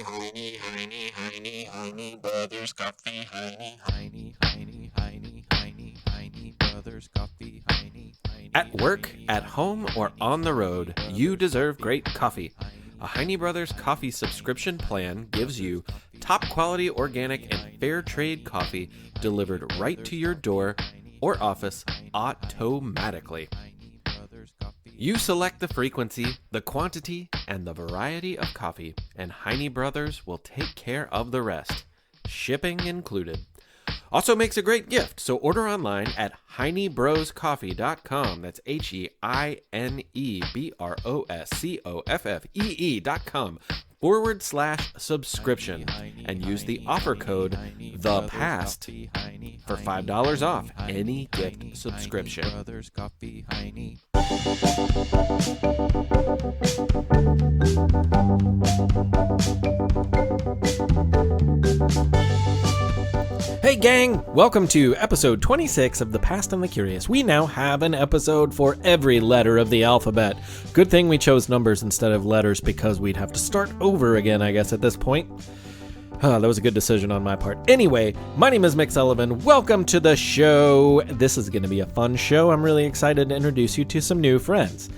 Heine Brothers Coffee, Heine Brothers Coffee, Heine. At work, at home, or on the road, you deserve great coffee. A Heine Brothers coffee subscription plan gives you top quality organic and fair trade coffee delivered right to your door or office automatically. You select the frequency, the quantity, and the variety of coffee, and Heine Brothers will take care of the rest, shipping included. Also makes a great gift, so order online at HeineBrosCoffee.com. That's HeineBrosCoffee.com/subscription and use the offer code THEPAST for $5 off any gift subscription. Hey gang, welcome to episode 26 of The Past and the Curious. We now have an episode for every letter of the alphabet. Good thing we chose numbers instead of letters because we'd have to start over again, I guess, at this point. That was a good decision on my part. Anyway, my name is Mick Sullivan. Welcome to the show. This is going to be a fun show. I'm really excited to introduce you to some new friends.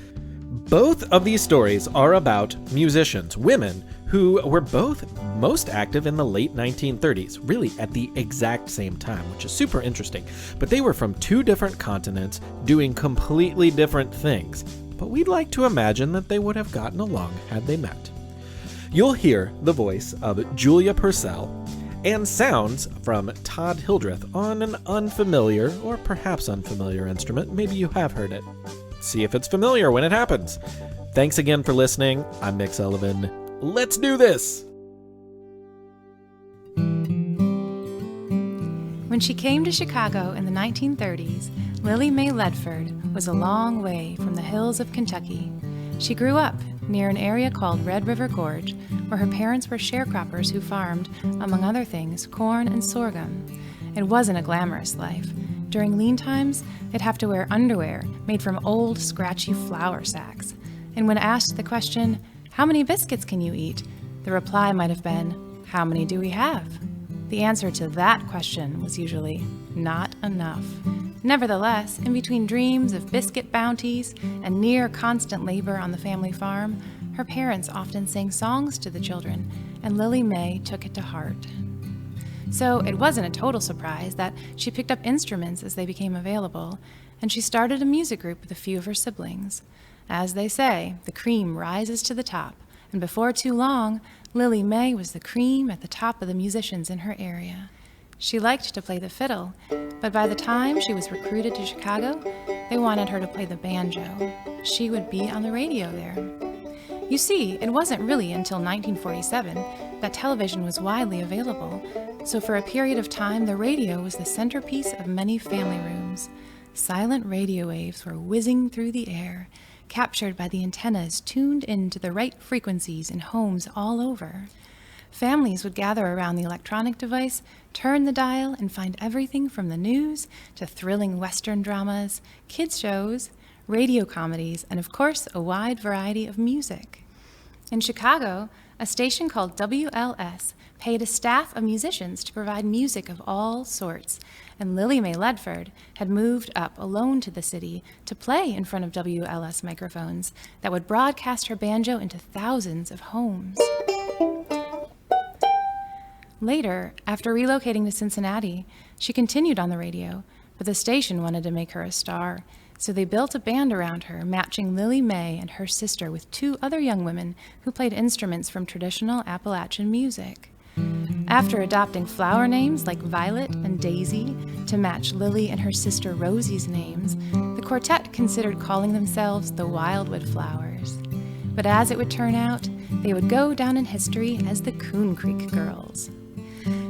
Both of these stories are about musicians, women, who were both most active in the late 1930s, really at the exact same time, which is super interesting. But they were from two different continents doing completely different things. But we'd like to imagine that they would have gotten along had they met. You'll hear the voice of Julia Purcell and sounds from Todd Hildreth on an unfamiliar or perhaps unfamiliar instrument. Maybe you have heard it. See if it's familiar when it happens. Thanks again for listening. I'm Mick Sullivan. Let's do this! When she came to Chicago in the 1930s, Lily May Ledford was a long way from the hills of Kentucky. She grew up near an area called Red River Gorge, where her parents were sharecroppers who farmed, among other things, corn and sorghum. It wasn't a glamorous life. During lean times, they'd have to wear underwear made from old, scratchy flour sacks. And when asked the question, "How many biscuits can you eat?" the reply might have been, "How many do we have?" The answer to that question was usually, "Not enough." Nevertheless, in between dreams of biscuit bounties and near constant labor on the family farm, her parents often sang songs to the children, and Lily May took it to heart. So it wasn't a total surprise that she picked up instruments as they became available, and she started a music group with a few of her siblings. As they say, the cream rises to the top, and before too long, Lily May was the cream at the top of the musicians in her area. She liked to play the fiddle, but by the time she was recruited to Chicago, they wanted her to play the banjo. She would be on the radio there. You see, it wasn't really until 1947 that television was widely available, so for a period of time, the radio was the centerpiece of many family rooms. Silent radio waves were whizzing through the air, captured by the antennas tuned into the right frequencies in homes all over. Families would gather around the electronic device, turn the dial, and find everything from the news to thrilling Western dramas, kids shows, radio comedies, and of course, a wide variety of music. In Chicago, a station called WLS paid a staff of musicians to provide music of all sorts, and Lily May Ledford had moved up alone to the city to play in front of WLS microphones that would broadcast her banjo into thousands of homes. Later, after relocating to Cincinnati, she continued on the radio, but the station wanted to make her a star, so they built a band around her, matching Lily May and her sister with two other young women who played instruments from traditional Appalachian music. After adopting flower names like Violet and Daisy to match Lily and her sister Rosie's names, the quartet considered calling themselves the Wildwood Flowers. But as it would turn out, they would go down in history as the Coon Creek Girls.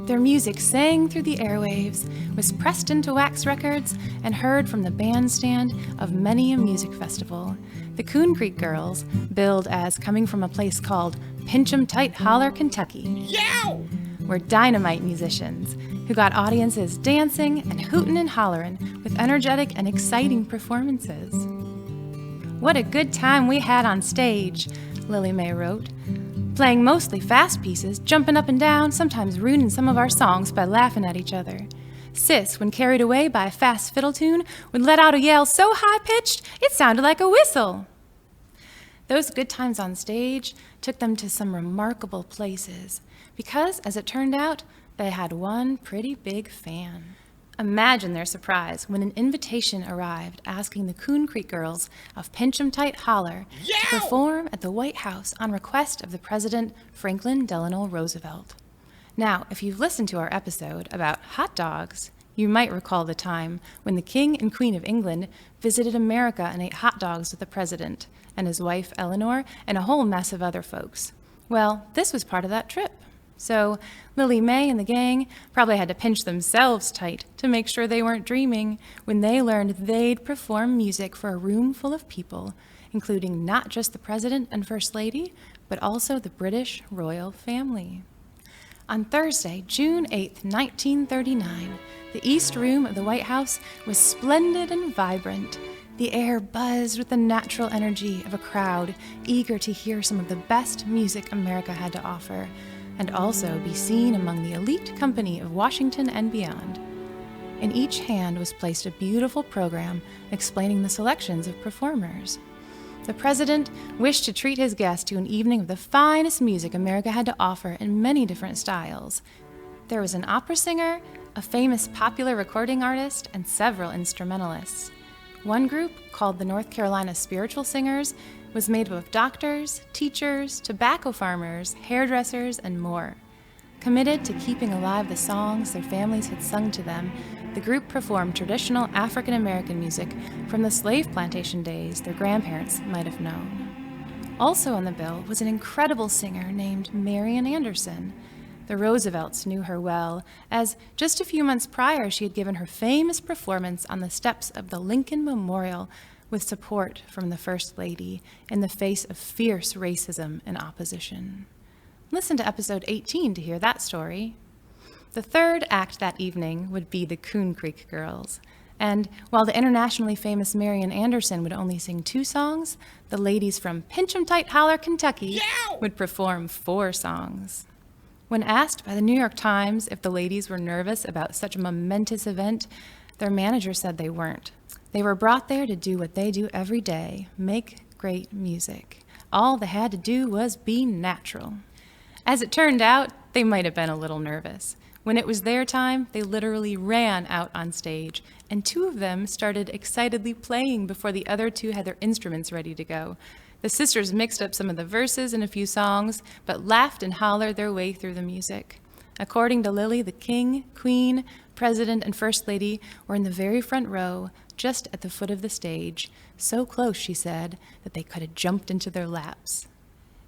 Their music sang through the airwaves, was pressed into wax records, and heard from the bandstand of many a music festival. The Coon Creek Girls, billed as coming from a place called Pinchem Tight Holler, Kentucky, YEOW! were dynamite musicians who got audiences dancing and hootin' and hollerin' with energetic and exciting performances. "What a good time we had on stage," Lily May wrote. playing mostly fast pieces, jumping up and down, sometimes ruining some of our songs by laughing at each other. Sis, when carried away by a fast fiddle tune, would let out a yell so high-pitched it sounded like a whistle. Those good times on stage took them to some remarkable places because, as it turned out, they had one pretty big fan. Imagine their surprise when an invitation arrived asking the Coon Creek Girls of Pinchem Tight Holler to perform at the White House on request of the President Franklin Delano Roosevelt. Now, if you've listened to our episode about hot dogs, you might recall the time when the King and Queen of England visited America and ate hot dogs with the President and his wife Eleanor and a whole mess of other folks. Well, this was part of that trip. So Lily May and the gang probably had to pinch themselves tight to make sure they weren't dreaming when they learned they'd perform music for a room full of people, including not just the President and First Lady, but also the British royal family. On Thursday, June 8, 1939, the East Room of the White House was splendid and vibrant. The air buzzed with the natural energy of a crowd eager to hear some of the best music America had to offer, and also be seen among the elite company of Washington and beyond. In each hand was placed a beautiful program explaining the selections of performers. The President wished to treat his guests to an evening of the finest music America had to offer in many different styles. There was an opera singer, a famous popular recording artist, and several instrumentalists. One group, called the North Carolina Spiritual Singers, was made up of doctors, teachers, tobacco farmers, hairdressers, and more. Committed to keeping alive the songs their families had sung to them, the group performed traditional African American music from the slave plantation days their grandparents might have known. Also on the bill was an incredible singer named Marian Anderson. The Roosevelts knew her well, as just a few months prior she had given her famous performance on the steps of the Lincoln Memorial with support from the First Lady in the face of fierce racism and opposition. Listen to episode 18 to hear that story. The third act that evening would be the Coon Creek Girls, and while the internationally famous Marian Anderson would only sing 2 songs, the ladies from Pinchem Tight Holler, Kentucky would perform 4 songs. When asked by the New York Times if the ladies were nervous about such a momentous event, their manager said they weren't. They were brought there to do what they do every day, make great music. All they had to do was be natural. As it turned out, they might have been a little nervous. When it was their time, they literally ran out on stage, and 2 of them started excitedly playing before the other 2 had their instruments ready to go. The sisters mixed up some of the verses in a few songs, but laughed and hollered their way through the music. According to Lily, the King, Queen, President, and First Lady were in the very front row, just at the foot of the stage, so close, she said, that they could have jumped into their laps.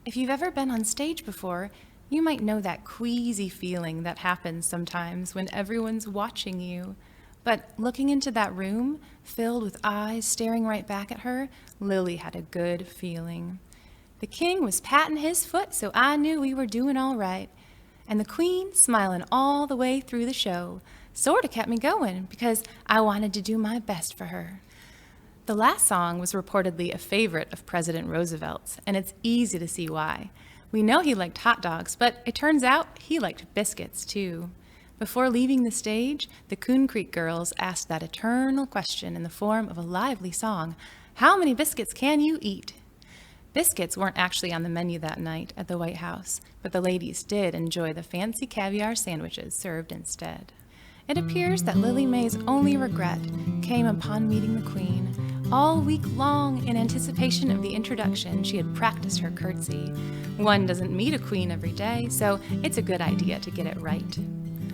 If you've ever been on stage before, you might know that queasy feeling that happens sometimes when everyone's watching you. But looking into that room, filled with eyes staring right back at her, Lily had a good feeling. The King was patting his foot, so I knew we were doing all right. And the Queen, smiling all the way through the show, sort of kept me going because I wanted to do my best for her. The last song was reportedly a favorite of President Roosevelt's, and it's easy to see why. We know he liked hot dogs, but it turns out he liked biscuits too. Before leaving the stage, the Coon Creek Girls asked that eternal question in the form of a lively song: how many biscuits can you eat? Biscuits weren't actually on the menu that night at the White House, but the ladies did enjoy the fancy caviar sandwiches served instead. It appears that Lily May's only regret came upon meeting the Queen. All week long, in anticipation of the introduction, she had practiced her curtsy. One doesn't meet a queen every day, so it's a good idea to get it right.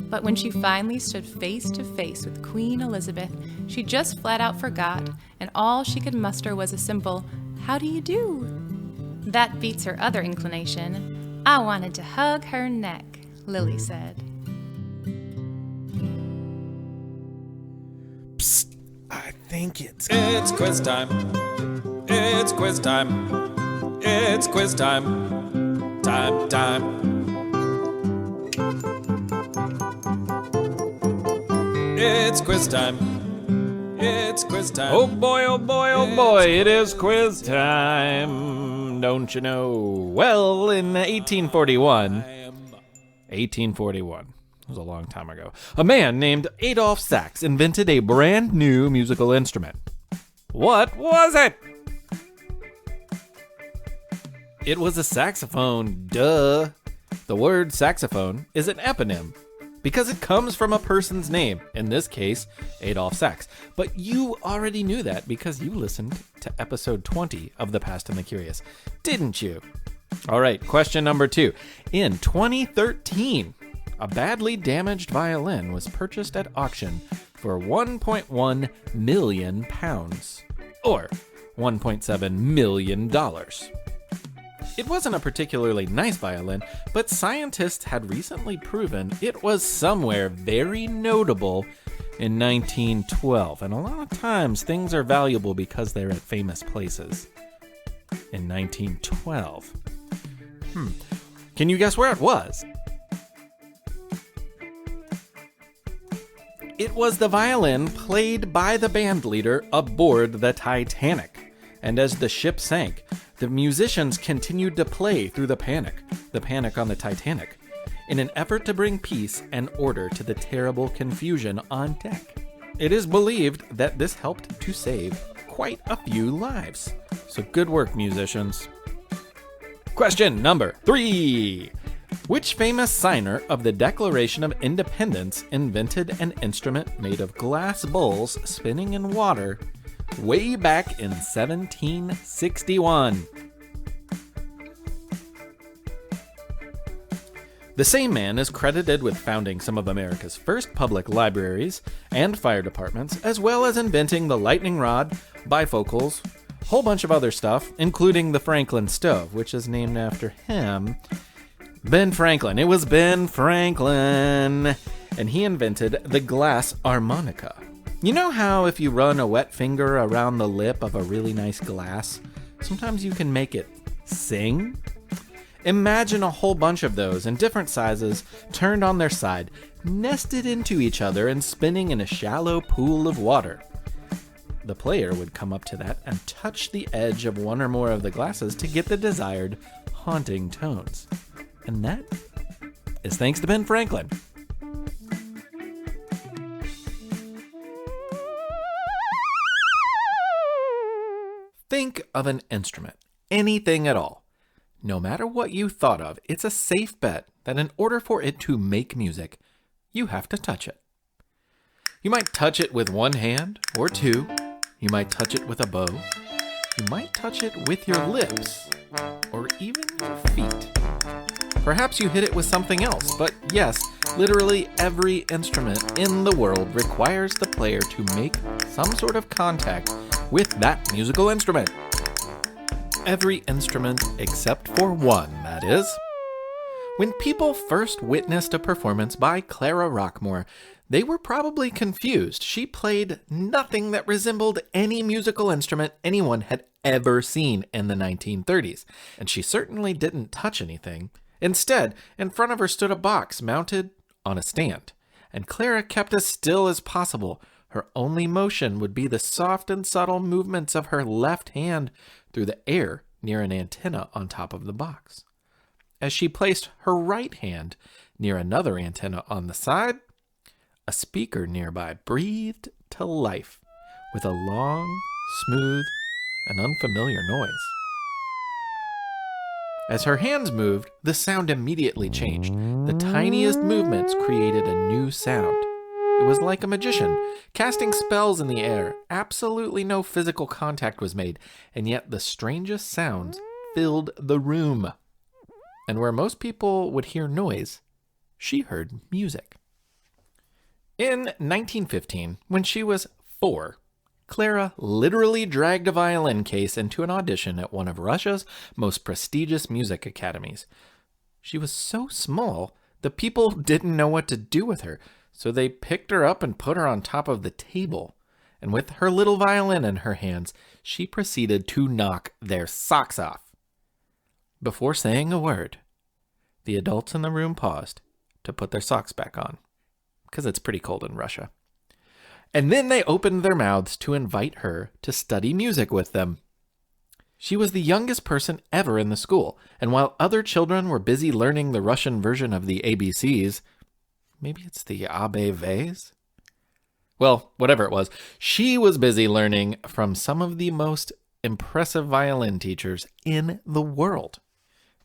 But when she finally stood face to face with Queen Elizabeth, she just flat out forgot, and all she could muster was a simple, "How do you do?" That beats her other inclination. "I wanted to hug her neck," Lily said. Psst, I think it's quiz time. It's quiz time. It's quiz time. Time. It's quiz time. It's quiz time. Oh boy, it is quiz time. violin, don't you know? Well, in 1841, it was a long time ago, a man named Adolph Sax invented a brand new musical instrument. What was it? It was a saxophone, duh. The word saxophone is an eponym because it comes from a person's name, in this case, Adolph Sax. But you already knew that because you listened to episode 20 of The Past and the Curious, didn't you? All right, question number 2. In 2013, a badly damaged violin was purchased at auction for £1.1 million, or $1.7 million. It wasn't a particularly nice violin, but scientists had recently proven it was somewhere very notable in 1912. And a lot of times things are valuable because they're at famous places. In 1912. Can you guess where it was? It was the violin played by the band leader aboard the Titanic. And as the ship sank, the musicians continued to play through the panic on the Titanic, in an effort to bring peace and order to the terrible confusion on deck. It is believed that this helped to save quite a few lives. So good work, musicians. Question number 3. Which famous signer of the Declaration of Independence invented an instrument made of glass bowls spinning in water way back in 1761? The same man is credited with founding some of America's first public libraries and fire departments, as well as inventing the lightning rod, bifocals, a whole bunch of other stuff, including the Franklin stove, which is named after him, Ben Franklin. It was Ben Franklin, and he invented the glass harmonica. You know how if you run a wet finger around the lip of a really nice glass, sometimes you can make it sing? Imagine a whole bunch of those in different sizes, turned on their side, nested into each other and spinning in a shallow pool of water. The player would come up to that and touch the edge of one or more of the glasses to get the desired haunting tones. And that is thanks to Ben Franklin. Think of an instrument, anything at all. No matter what you thought of, it's a safe bet that in order for it to make music, you have to touch it. You might touch it with one hand or two. You might touch it with a bow. You might touch it with your lips or even your feet. Perhaps you hit it with something else, but yes, literally every instrument in the world requires the player to make some sort of contact with that musical instrument. Every instrument except for one, that is. When people first witnessed a performance by Clara Rockmore, they were probably confused. She played nothing that resembled any musical instrument anyone had ever seen in the 1930s, and she certainly didn't touch anything. Instead, in front of her stood a box mounted on a stand, and Clara kept as still as possible. Her only motion would be the soft and subtle movements of her left hand through the air near an antenna on top of the box. As she placed her right hand near another antenna on the side, a speaker nearby breathed to life with a long, smooth, and unfamiliar noise. As her hands moved, the sound immediately changed. The tiniest movements created a new sound. It was like a magician, casting spells in the air. Absolutely no physical contact was made, and yet the strangest sounds filled the room. And where most people would hear noise, she heard music. In 1915, when she was 4, Clara literally dragged a violin case into an audition at one of Russia's most prestigious music academies. She was so small, the people didn't know what to do with her, so they picked her up and put her on top of the table. And with her little violin in her hands, she proceeded to knock their socks off. Before saying a word, the adults in the room paused to put their socks back on, because it's pretty cold in Russia. And then they opened their mouths to invite her to study music with them. She was the youngest person ever in the school, and while other children were busy learning the Russian version of the ABCs, maybe it's the ABVs? Well, whatever it was, she was busy learning from some of the most impressive violin teachers in the world.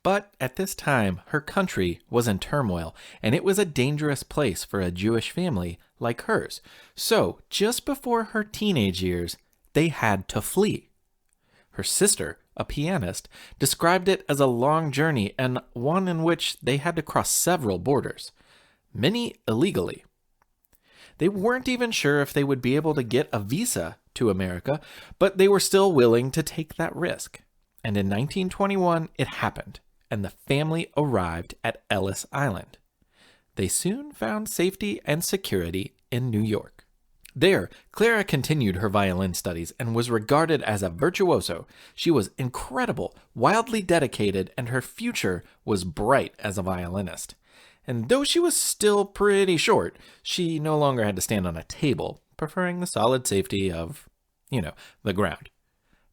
But at this time, her country was in turmoil, and it was a dangerous place for a Jewish family like hers. So, just before her teenage years, they had to flee. Her sister, a pianist, described it as a long journey and one in which they had to cross several borders, many illegally. They weren't even sure if they would be able to get a visa to America, but they were still willing to take that risk. And in 1921, it happened, and the family arrived at Ellis Island. They soon found safety and security in New York. There, Clara continued her violin studies and was regarded as a virtuoso. She was incredible, wildly dedicated, and her future was bright as a violinist. And though she was still pretty short, she no longer had to stand on a table, preferring the solid safety of, the ground.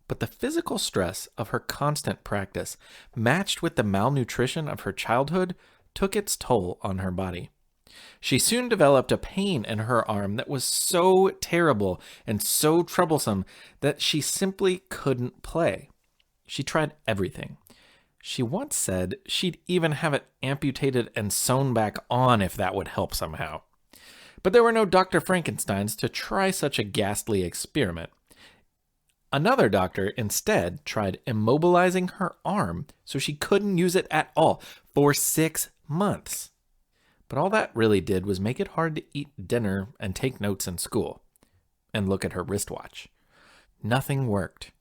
But the physical stress of her constant practice, matched with the malnutrition of her childhood, took its toll on her body. She soon developed a pain in her arm that was so terrible and so troublesome that she simply couldn't play. She tried everything. She once said she'd even have it amputated and sewn back on if that would help somehow. But there were no Dr. Frankensteins to try such a ghastly experiment. Another doctor instead tried immobilizing her arm so she couldn't use it at all for 6 months. But all that really did was make it hard to eat dinner and take notes in school and look at her wristwatch. Nothing worked.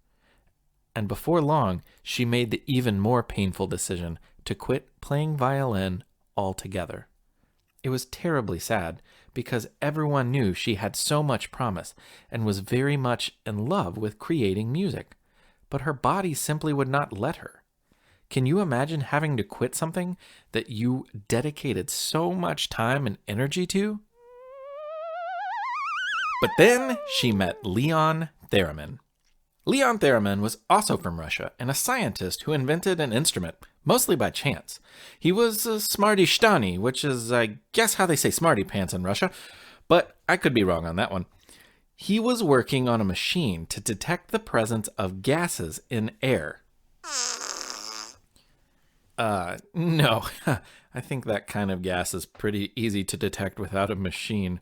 And before long, she made the even more painful decision to quit playing violin altogether. It was terribly sad because everyone knew she had so much promise and was very much in love with creating music, but her body simply would not let her. Can you imagine having to quit something that you dedicated so much time and energy to? But then she met Leon Theremin. Leon Theremin was also from Russia and a scientist who invented an instrument, mostly by chance. He was a smarty shtani, which is, I guess, how they say smarty pants in Russia, but I could be wrong on that one. He was working on a machine to detect the presence of gases in air. No, I think that kind of gas is pretty easy to detect without a machine.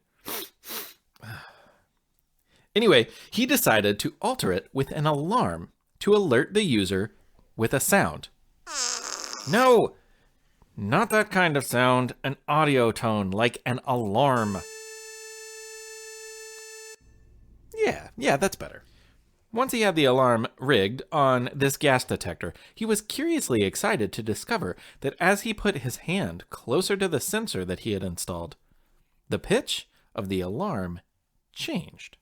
Anyway, he decided to alter it with an alarm to alert the user with a sound. No, not that kind of sound, an audio tone like an alarm. Yeah, that's better. Once he had the alarm rigged on this gas detector, he was curiously excited to discover that as he put his hand closer to the sensor that he had installed, the pitch of the alarm changed.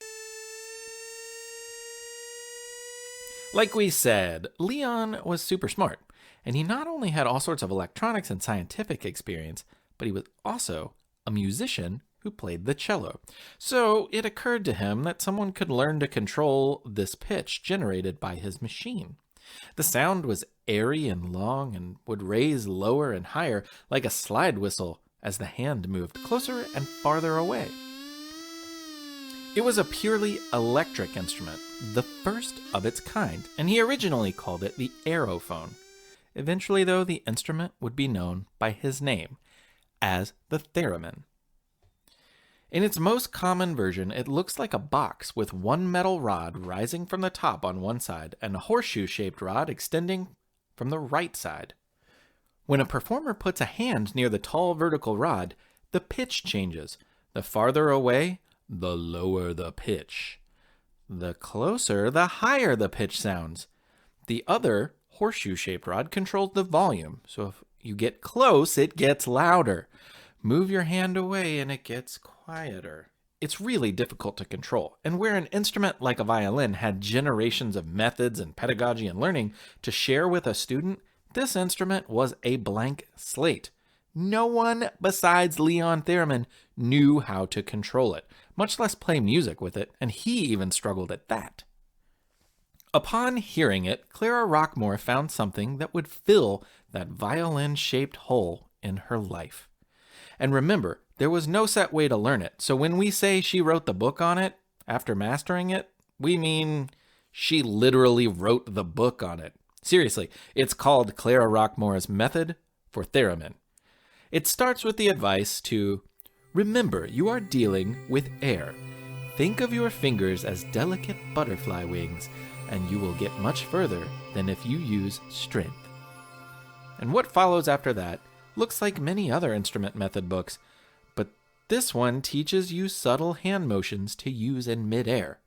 Like we said, Leon was super smart, and he not only had all sorts of electronics and scientific experience, but he was also a musician who played the cello. So it occurred to him that someone could learn to control this pitch generated by his machine. The sound was airy and long and would raise lower and higher like a slide whistle as the hand moved closer and farther away. It was a purely electric instrument, the first of its kind, and he originally called it the aerophone. Eventually, though, the instrument would be known by his name, as the theremin. In its most common version, it looks like a box with one metal rod rising from the top on one side and a horseshoe-shaped rod extending from the right side. When a performer puts a hand near the tall vertical rod, the pitch changes. The farther away, the lower the pitch. The closer, the higher the pitch sounds. The other horseshoe-shaped rod controls the volume, so if you get close, it gets louder. Move your hand away and it gets quieter. It's really difficult to control, and where an instrument like a violin had generations of methods and pedagogy and learning to share with a student, this instrument was a blank slate. No one besides Leon Theremin knew how to control it, much less play music with it, and he even struggled at that. Upon hearing it, Clara Rockmore found something that would fill that violin-shaped hole in her life. And remember, there was no set way to learn it, so when we say she wrote the book on it, after mastering it, we mean she literally wrote the book on it. Seriously, it's called Clara Rockmore's Method for Theremin. It starts with the advice to remember you are dealing with air. Think of your fingers as delicate butterfly wings, and you will get much further than if you use strength. And what follows after that looks like many other instrument method books, but this one teaches you subtle hand motions to use in midair.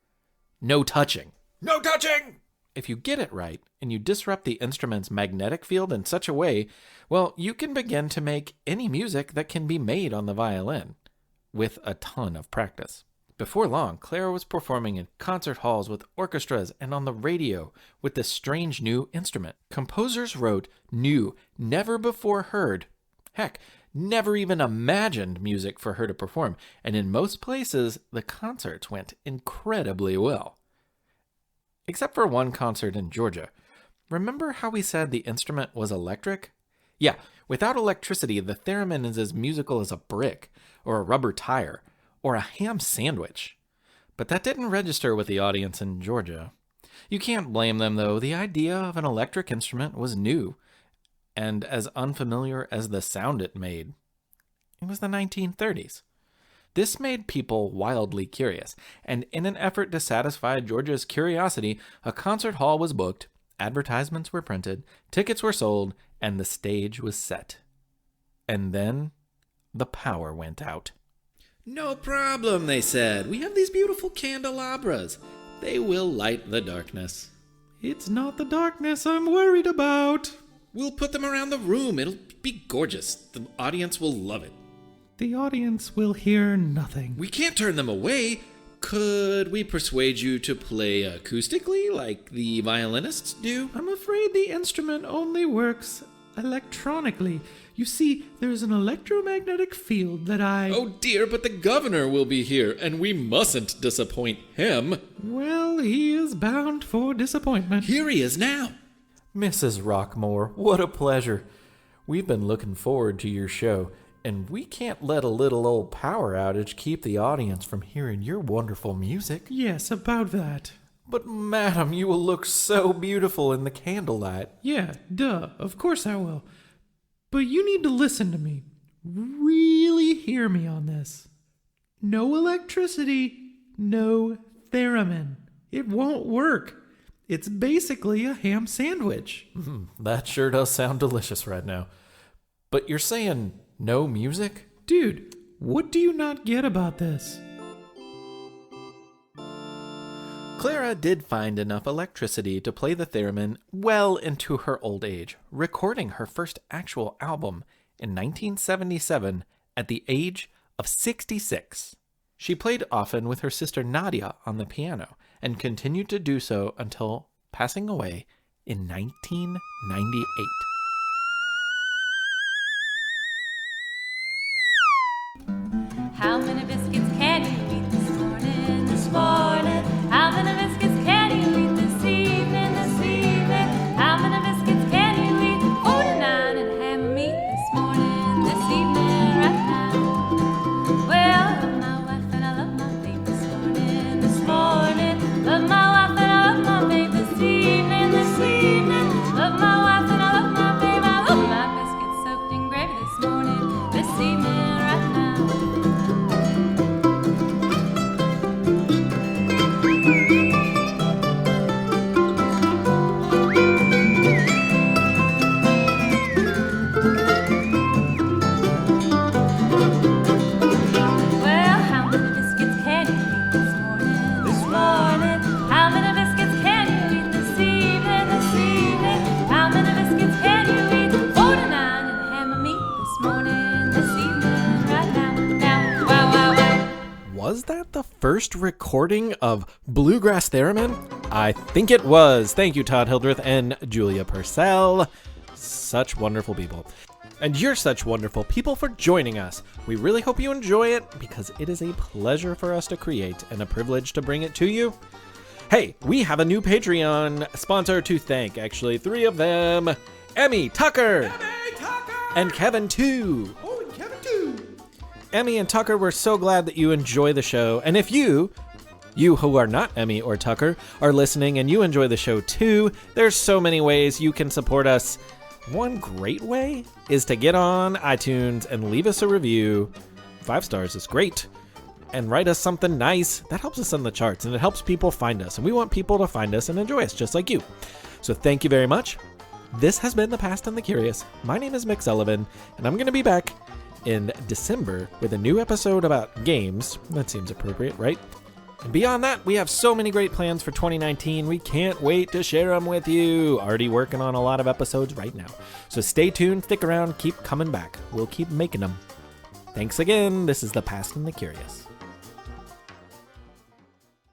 No touching. No touching! If you get it right, and you disrupt the instrument's magnetic field in such a way, well, you can begin to make any music that can be made on the violin, with a ton of practice. Before long, Clara was performing in concert halls with orchestras and on the radio with this strange new instrument. Composers wrote new, never-before-heard, heck, never even imagined music for her to perform, and in most places, the concerts went incredibly well. Except for one concert in Georgia. Remember how we said the instrument was electric? Yeah, without electricity, the theremin is as musical as a brick, or a rubber tire, or a ham sandwich. But that didn't register with the audience in Georgia. You can't blame them, though. The idea of an electric instrument was new, and as unfamiliar as the sound it made. It was the 1930s. This made people wildly curious, and in an effort to satisfy Georgia's curiosity, a concert hall was booked, advertisements were printed, tickets were sold, and the stage was set. And then the power went out. No problem, they said. We have these beautiful candelabras. They will light the darkness. It's not the darkness I'm worried about. We'll put them around the room. It'll be gorgeous. The audience will love it. The audience will hear nothing. We can't turn them away. Could we persuade you to play acoustically like the violinists do? I'm afraid the instrument only works electronically. You see, there's an electromagnetic field that Oh dear, but the governor will be here, and we mustn't disappoint him. Well, he is bound for disappointment. Here he is now. Mrs. Rockmore, what a pleasure. We've been looking forward to your show, and we can't let a little old power outage keep the audience from hearing your wonderful music. Yes, about that. But, madam, you will look so beautiful in the candlelight. Yeah, duh, of course I will. But you need to listen to me. Really hear me on this. No electricity, no theremin. It won't work. It's basically a ham sandwich. That sure does sound delicious right now. But you're saying no music? Dude, what do you not get about this? Clara did find enough electricity to play the theremin well into her old age, recording her first actual album in 1977 at the age of 66. She played often with her sister Nadia on the piano and continued to do so until passing away in 1998. How many biscuits can you eat this morning, this morning? How many biscuits can you eat this evening, this evening? How many biscuits can you eat? 49 and ham and meat this morning, this evening, right now. Well, I love my wife and I love my babe this morning, this morning. Love my wife and I love my babe this evening, this evening. Love my wife and I love my babe. I love my biscuits soaked in gravy this morning, this evening, right now. Was that the first recording of Bluegrass Theremin? I think it was. Thank you, Todd Hildreth and Julia Purcell. Such wonderful people. And you're such wonderful people for joining us. We really hope you enjoy it because it is a pleasure for us to create and a privilege to bring it to you. Hey, we have a new Patreon sponsor to thank. Actually, 3 of them. Emmy Tucker! And Kevin too. Oh, and Kevin too. Emmy and Tucker, we're so glad that you enjoy the show. And if you who are not Emmy or Tucker, are listening and you enjoy the show too, there's so many ways you can support us. One great way is to get on iTunes and leave us a review. 5 stars is great. And write us something nice. That helps us on the charts and it helps people find us. And we want people to find us and enjoy us just like you. So thank you very much. This has been The Past and the Curious. My name is Mick Sullivan, and I'm going to be back in December with a new episode about games. That seems appropriate, right? And beyond that, we have so many great plans for 2019. We can't wait to share them with you. Already working on a lot of episodes right now. So stay tuned, stick around, keep coming back. We'll keep making them. Thanks again. This is The Past and the Curious.